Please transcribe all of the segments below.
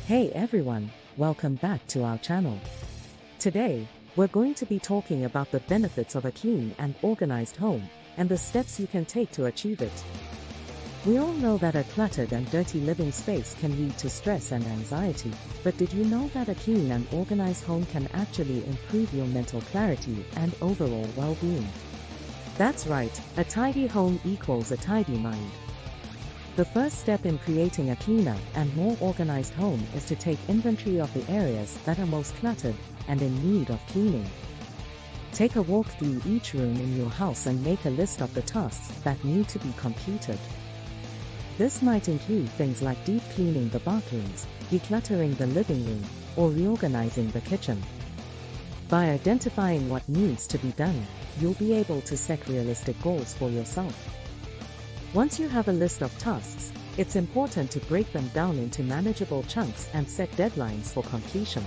Hey everyone, welcome back to our channel. Today, we're going to be talking about the benefits of a clean and organized home, and the steps you can take to achieve it. We all know that a cluttered and dirty living space can lead to stress and anxiety, but did you know that a clean and organized home can actually improve your mental clarity and overall well-being? That's right, a tidy home equals a tidy mind. The first step in creating a cleaner and more organized home is to take inventory of the areas that are most cluttered and in need of cleaning. Take a walk through each room in your house and make a list of the tasks that need to be completed. This might include things like deep cleaning the bathrooms, decluttering the living room, or reorganizing the kitchen. By identifying what needs to be done, you'll be able to set realistic goals for yourself. Once you have a list of tasks, it's important to break them down into manageable chunks and set deadlines for completion.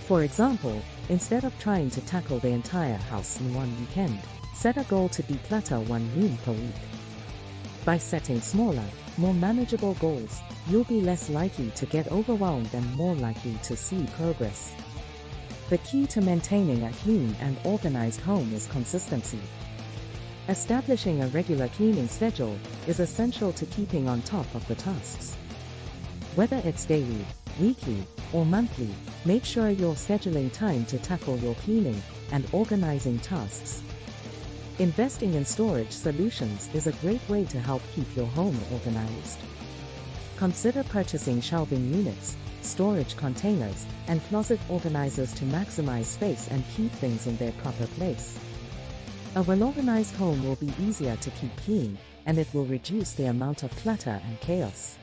For example, instead of trying to tackle the entire house in one weekend, set a goal to declutter one room per week. By setting smaller, more manageable goals, you'll be less likely to get overwhelmed and more likely to see progress. The key to maintaining a clean and organized home is consistency. Establishing a regular cleaning schedule is essential to keeping on top of the tasks. Whether it's daily, weekly, or monthly, make sure you're scheduling time to tackle your cleaning and organizing tasks. Investing in storage solutions is a great way to help keep your home organized. Consider purchasing shelving units, storage containers, and closet organizers to maximize space and keep things in their proper place. A well-organized home will be easier to keep clean, and it will reduce the amount of clutter and chaos.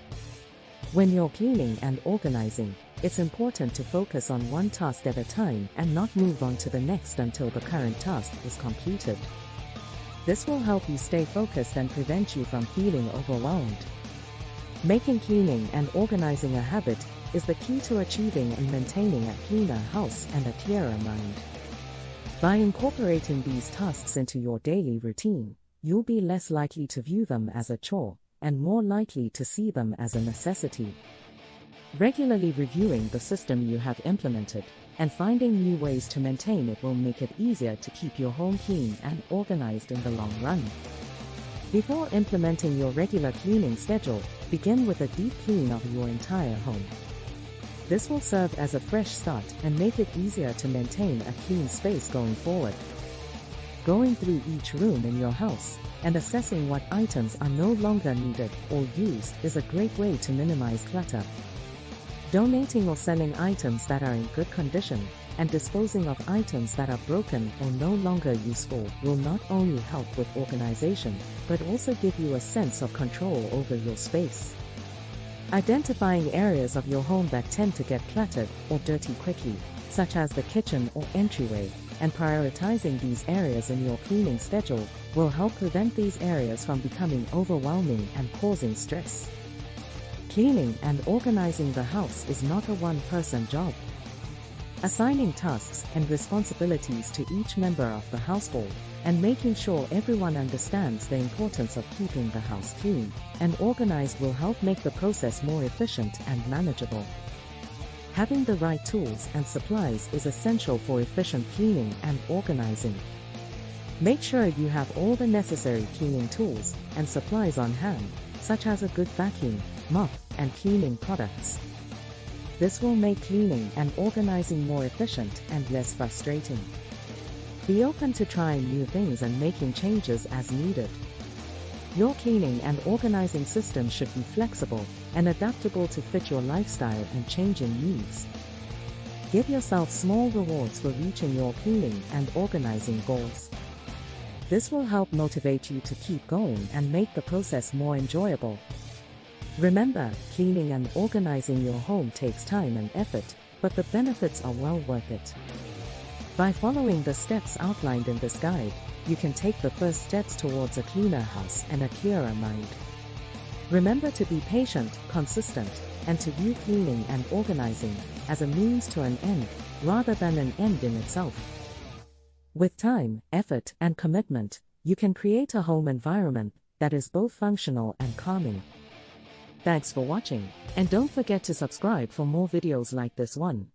When you're cleaning and organizing, it's important to focus on one task at a time and not move on to the next until the current task is completed. This will help you stay focused and prevent you from feeling overwhelmed. Making cleaning and organizing a habit is the key to achieving and maintaining a cleaner house and a clearer mind. By incorporating these tasks into your daily routine, you'll be less likely to view them as a chore, and more likely to see them as a necessity. Regularly reviewing the system you have implemented, and finding new ways to maintain it will make it easier to keep your home clean and organized in the long run. Before implementing your regular cleaning schedule, begin with a deep clean of your entire home. This will serve as a fresh start and make it easier to maintain a clean space going forward. Going through each room in your house and assessing what items are no longer needed or used is a great way to minimize clutter. Donating or selling items that are in good condition and disposing of items that are broken or no longer useful will not only help with organization, but also give you a sense of control over your space. Identifying areas of your home that tend to get cluttered or dirty quickly, such as the kitchen or entryway, and prioritizing these areas in your cleaning schedule will help prevent these areas from becoming overwhelming and causing stress. Cleaning and organizing the house is not a one-person job. Assigning tasks and responsibilities to each member of the household and making sure everyone understands the importance of keeping the house clean and organized will help make the process more efficient and manageable. Having the right tools and supplies is essential for efficient cleaning and organizing. Make sure you have all the necessary cleaning tools and supplies on hand, such as a good vacuum, mop, and cleaning products. This will make cleaning and organizing more efficient and less frustrating. Be open to trying new things and making changes as needed. Your cleaning and organizing system should be flexible and adaptable to fit your lifestyle and changing needs. Give yourself small rewards for reaching your cleaning and organizing goals. This will help motivate you to keep going and make the process more enjoyable. Remember, cleaning and organizing your home takes time and effort, but the benefits are well worth it. By following the steps outlined in this guide, you can take the first steps towards a cleaner house and a clearer mind. Remember to be patient, consistent, and to view cleaning and organizing as a means to an end, rather than an end in itself. With time, effort, and commitment, you can create a home environment that is both functional and calming. Thanks for watching, and don't forget to subscribe for more videos like this one.